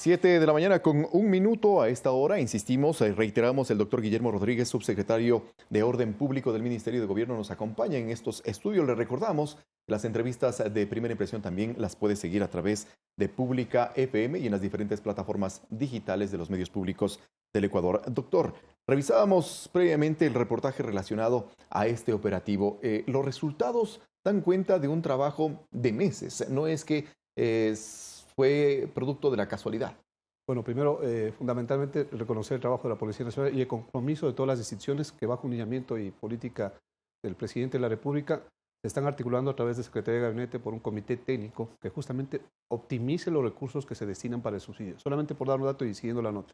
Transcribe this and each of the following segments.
7 de la mañana con un minuto a esta hora. Insistimos, reiteramos, el doctor Guillermo Rodríguez, subsecretario de Orden Público del Ministerio de Gobierno, nos acompaña en estos estudios. Le recordamos, las entrevistas de Primera Impresión también las puede seguir a través de Pública FM y en las diferentes plataformas digitales de los medios públicos del Ecuador. Doctor, revisábamos previamente el reportaje relacionado a este operativo. Los resultados dan cuenta de un trabajo de meses. No es que fue producto de la casualidad. Bueno, primero, fundamentalmente, reconocer el trabajo de la Policía Nacional y el compromiso de todas las instituciones que bajo un lineamiento y política del Presidente de la República se están articulando a través de Secretaría de Gabinete por un comité técnico que justamente optimice los recursos que se destinan para el subsidio. Solamente por dar un dato y siguiendo la nota.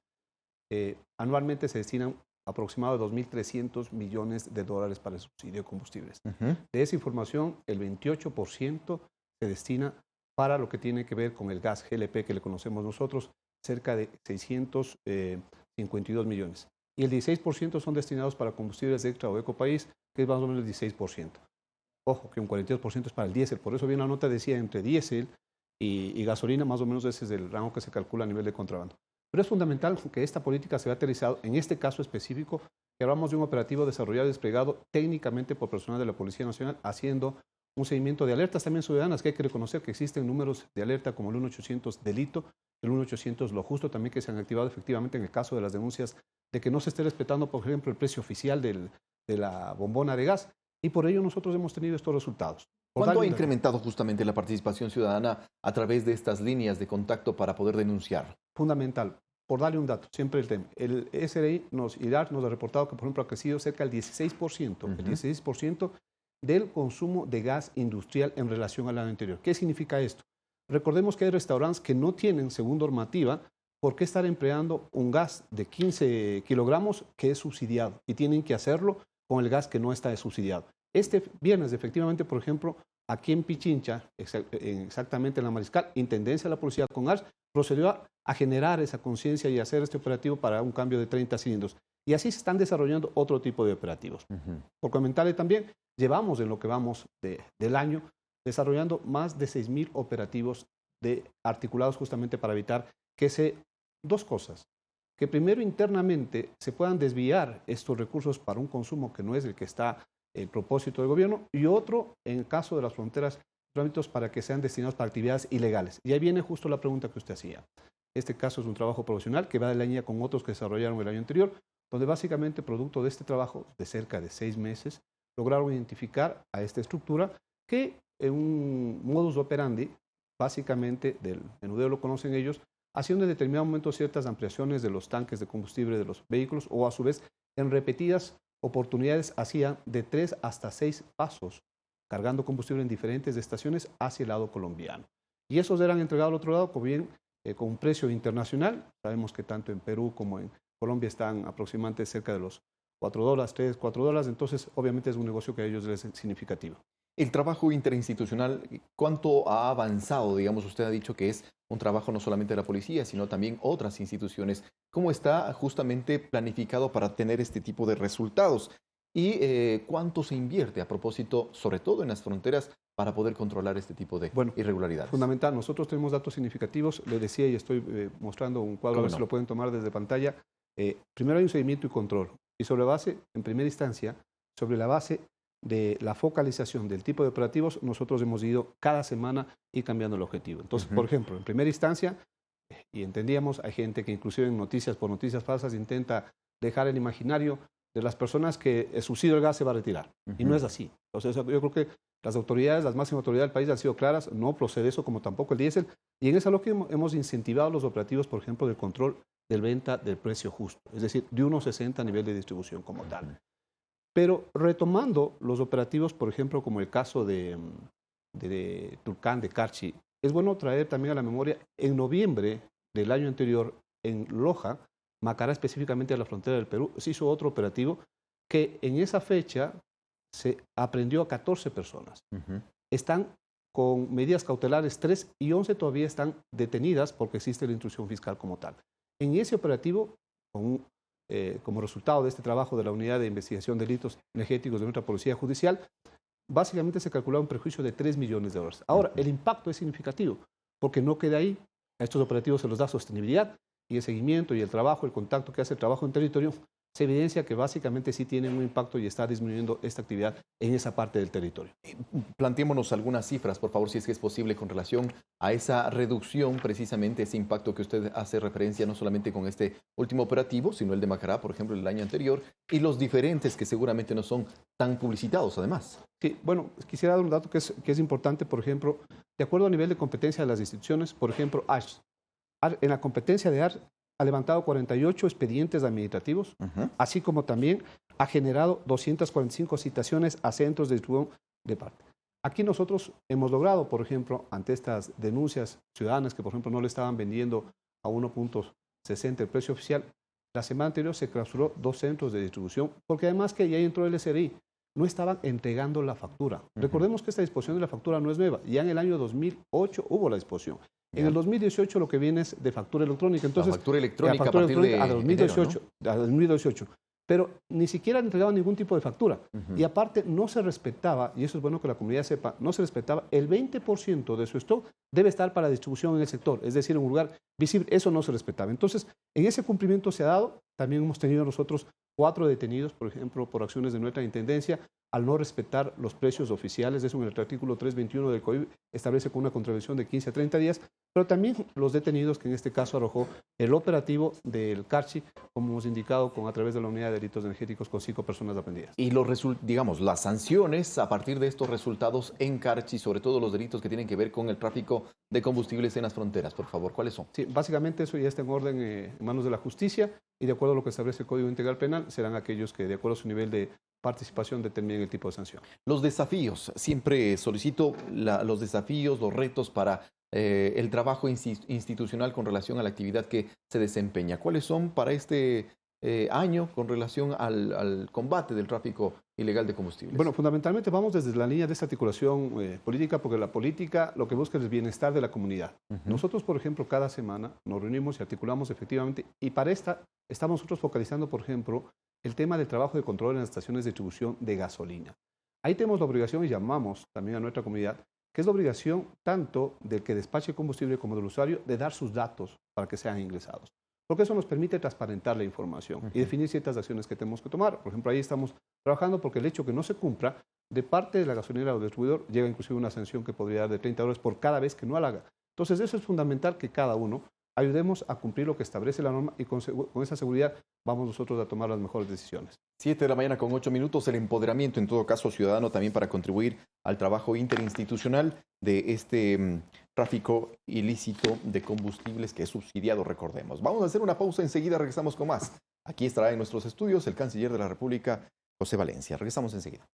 Anualmente se destinan aproximadamente 2.300 millones de dólares para el subsidio de combustibles. De esa información, el 28% se destina para lo que tiene que ver con el gas GLP que le conocemos nosotros, cerca de 652 millones. Y el 16% son destinados para combustibles extra o ecopaís, que es más o menos el 16%. Ojo, que un 42% es para el diésel, por eso bien la nota decía entre diésel y gasolina, más o menos ese es el rango que se calcula a nivel de contrabando. Pero es fundamental que esta política se vea aterrizado, en este caso específico, que hablamos de un operativo desarrollado y desplegado técnicamente por personal de la Policía Nacional, haciendo un seguimiento de alertas también ciudadanas, que hay que reconocer que existen números de alerta como el 1800 delito, el 1800 lo justo, también que se han activado efectivamente en el caso de las denuncias de que no se esté respetando, por ejemplo, el precio oficial de la bombona de gas, y por ello nosotros hemos tenido estos resultados. ¿Cuánto ha incrementado justamente la participación ciudadana a través de estas líneas de contacto para poder denunciar? Fundamental. Por darle un dato, siempre el tema. El SRI IDAR nos ha reportado que, por ejemplo, ha crecido cerca del 16%, el 16% del consumo de gas industrial en relación al año anterior. ¿Qué significa esto? Recordemos que hay restaurantes que no tienen, según normativa, por qué estar empleando un gas de 15 kilogramos que es subsidiado y tienen que hacerlo con el gas que no está subsidiado. Este viernes, efectivamente, por ejemplo, aquí en Pichincha, exactamente en la Mariscal, Intendencia de la Policía con ARS, procedió a generar esa conciencia y hacer este operativo para un cambio de 30 cilindros. Y así se están desarrollando otro tipo de operativos. Por comentarle también, llevamos en lo que vamos del año desarrollando más de 6.000 operativos articulados justamente para evitar que dos cosas. Que primero internamente se puedan desviar estos recursos para un consumo que no es el que está el propósito del gobierno, y otro, en el caso de las fronteras, trámites para que sean destinados para actividades ilegales. Y ahí viene justo la pregunta que usted hacía. Este caso es un trabajo profesional que va de la línea con otros que desarrollaron el año anterior, donde básicamente, producto de este trabajo de cerca de 6 meses, lograron identificar a esta estructura que en un modus operandi, básicamente del menudeo lo conocen ellos, haciendo en determinado momento ciertas ampliaciones de los tanques de combustible de los vehículos o a su vez en repetidas oportunidades hacía de 3 hasta 6 pasos cargando combustible en diferentes estaciones hacia el lado colombiano. Y esos eran entregados al otro lado con un precio internacional. Sabemos que tanto en Perú como en Colombia están aproximadamente cerca de los $4, 3, $4. Entonces, obviamente es un negocio que a ellos les es significativo. El trabajo interinstitucional, ¿cuánto ha avanzado? Digamos, usted ha dicho que es un trabajo no solamente de la policía, sino también otras instituciones. ¿Cómo está justamente planificado para tener este tipo de resultados? ¿Y cuánto se invierte a propósito, sobre todo en las fronteras, para poder controlar este tipo de irregularidades? Fundamental. Nosotros tenemos datos significativos. Le decía y estoy mostrando un cuadro, a ver si lo pueden tomar desde pantalla. Primero hay un seguimiento y control. Y sobre base, en primera instancia, sobre la base de la focalización del tipo de operativos, nosotros hemos ido cada semana ir cambiando el objetivo. Entonces, por ejemplo, en primera instancia, y entendíamos, hay gente que inclusive en por noticias falsas, intenta dejar el imaginario de las personas que el subsidio del gas se va a retirar. Y no es así. Entonces, yo creo que las autoridades, las máximas autoridades del país han sido claras, no procede eso como tampoco el diésel. Y en esa lógica hemos incentivado los operativos, por ejemplo, del control del venta del precio justo, es decir, de 1.60 a nivel de distribución como tal. Pero retomando los operativos, por ejemplo, como el caso de Tulcán, de Carchi, es bueno traer también a la memoria, en noviembre del año anterior, en Loja, Macará, específicamente a la frontera del Perú, se hizo otro operativo que en esa fecha se aprendió a 14 personas. Están con medidas cautelares 3 y 11 todavía están detenidas porque existe la instrucción fiscal como tal. En ese operativo, como resultado de este trabajo de la Unidad de Investigación de Delitos Energéticos de nuestra Policía Judicial, básicamente se calculaba un perjuicio de $3 millones. Ahora, el impacto es significativo porque no queda ahí. A estos operativos se los da sostenibilidad y el seguimiento y el trabajo, el contacto que hace el trabajo en territorio, se evidencia que básicamente sí tiene un impacto y está disminuyendo esta actividad en esa parte del territorio. Planteémonos algunas cifras, por favor, si es que es posible, con relación a esa reducción, precisamente ese impacto que usted hace referencia no solamente con este último operativo, sino el de Macará, por ejemplo, el año anterior, y los diferentes que seguramente no son tan publicitados, además. Sí, bueno, quisiera dar un dato que es importante, por ejemplo, de acuerdo al nivel de competencia de las instituciones, por ejemplo, ARS. En la competencia de ARS ha levantado 48 expedientes administrativos, así como también ha generado 245 citaciones a centros de distribución de parte. Aquí nosotros hemos logrado, por ejemplo, ante estas denuncias ciudadanas que, por ejemplo, no le estaban vendiendo a 1.60 el precio oficial, la semana anterior se clausuró 2 centros de distribución, porque además que ya entró el SRI, no estaban entregando la factura. Recordemos que esta disposición de la factura no es nueva, ya en el año 2008 hubo la disposición. En el 2018 lo que viene es de factura electrónica. Entonces, la factura electrónica a partir de 2018, enero, ¿no? a 2018. Pero ni siquiera han entregado ningún tipo de factura. Y aparte no se respetaba, y eso es bueno que la comunidad sepa, no se respetaba, el 20% de su stock debe estar para distribución en el sector, es decir, en un lugar visible. Eso no se respetaba. Entonces, en ese cumplimiento se ha dado. También hemos tenido nosotros 4 detenidos, por ejemplo, por acciones de nuestra intendencia, al no respetar los precios oficiales. Eso en el artículo 321 del COIB establece con una contravención de 15 a 30 días, pero también los detenidos que en este caso arrojó el operativo del Carchi, como hemos indicado, a través de la unidad de delitos energéticos con 5 personas aprendidas. Y digamos, las sanciones a partir de estos resultados en Carchi, sobre todo los delitos que tienen que ver con el tráfico de combustibles en las fronteras, por favor, ¿cuáles son? Sí, básicamente eso ya está en orden en manos de la justicia y de acuerdo a lo que establece el Código Integral Penal, serán aquellos que de acuerdo a su nivel de participación determinen el tipo de sanción. Los desafíos, siempre solicito los desafíos, los retos para el trabajo institucional con relación a la actividad que se desempeña. ¿Cuáles son para este año con relación al combate del tráfico ilegal de combustibles? Bueno, fundamentalmente vamos desde la línea de esta articulación política, porque la política lo que busca es el bienestar de la comunidad. Nosotros, por ejemplo, cada semana nos reunimos y articulamos efectivamente, y para esta estamos nosotros focalizando, por ejemplo, el tema del trabajo de control en las estaciones de distribución de gasolina. Ahí tenemos la obligación y llamamos también a nuestra comunidad, que es la obligación tanto del que despache combustible como del usuario de dar sus datos para que sean ingresados. Porque eso nos permite transparentar la información y definir ciertas acciones que tenemos que tomar. Por ejemplo, ahí estamos trabajando porque el hecho que no se cumpla de parte de la gasolinera o del distribuidor llega inclusive una sanción que podría dar de $30 por cada vez que no la haga. Entonces eso es fundamental, que cada uno ayudemos a cumplir lo que establece la norma y con esa seguridad vamos nosotros a tomar las mejores decisiones. 7 de la mañana con 8 minutos, el empoderamiento en todo caso ciudadano también para contribuir al trabajo interinstitucional de este tráfico ilícito de combustibles que es subsidiado, recordemos. Vamos a hacer una pausa, enseguida regresamos con más. Aquí estará en nuestros estudios el canciller de la República, José Valencia. Regresamos enseguida.